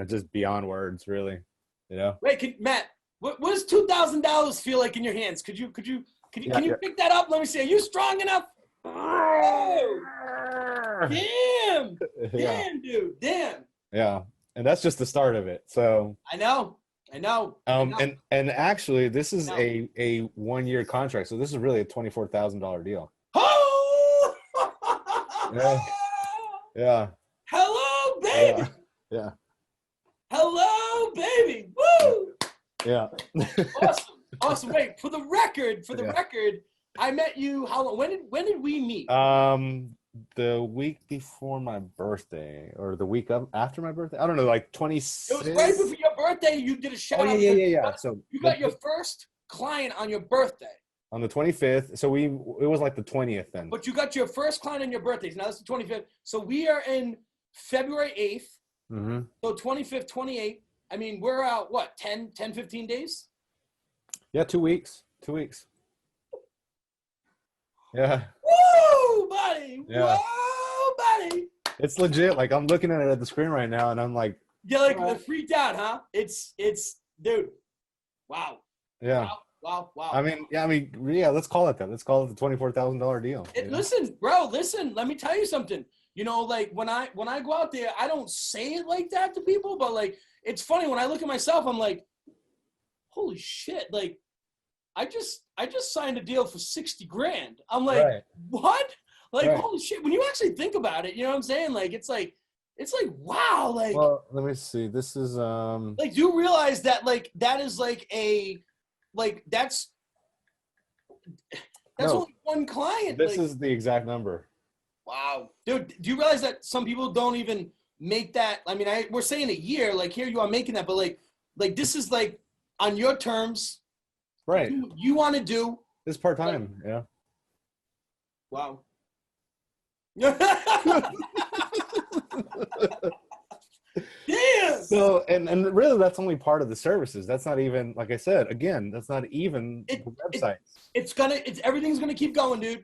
it's just beyond words, really. You know. Wait, Matt, what does $2,000 feel like in your hands? Can you pick that up? Let me see. Are you strong enough? Oh, damn, dude, damn. Yeah, and that's just the start of it. So I know. And actually, this is a 1-year contract, so this is really a $24,000 deal. Oh, yeah. Hello, baby. Yeah. Hello, baby. Woo. Yeah. Awesome. Wait, for the record, I met you. How long? When did we meet? The week before my birthday, or the week after my birthday. I don't know, like 26. It was right before your birthday. You did a shout out. Yeah. So you got your first client on your birthday. On the 25th. So it was like the 20th then. But you got your first client on your birthday. Now it's the 25th. So we are in February 8th. Mm-hmm. So 25th, 28th. I mean, we're out, what, 10, 15 days? Yeah, 2 weeks. 2 weeks. Yeah. Woo, buddy. Yeah. Whoa, buddy. It's legit. Like, I'm looking at it at the screen right now, and I'm like. You're like freaked out, huh? It's, dude. Wow. Yeah. Wow. I mean, let's call it that. Let's call it the $24,000 deal. Listen, bro, let me tell you something. You know, like when I go out there, I don't say it like that to people, but like, it's funny when I look at myself, I'm like, holy shit. Like, I just signed a deal for 60 grand. I'm like, what? Like, holy shit. When you actually think about it, you know what I'm saying? Like, it's like, wow. Like, well, let me see. This is, like, do you realize that, like, that is like that's only one client. This is the exact number. Wow. Dude, do you realize that some people don't even make that? I mean, we're saying a year, like here you are making that, but like this is like on your terms. Right. You want to do. It's part-time. Yeah. Wow. Yeah. So, and really that's only part of the services. That's not even, like I said, again, that's not even the websites. Everything's going to keep going, dude.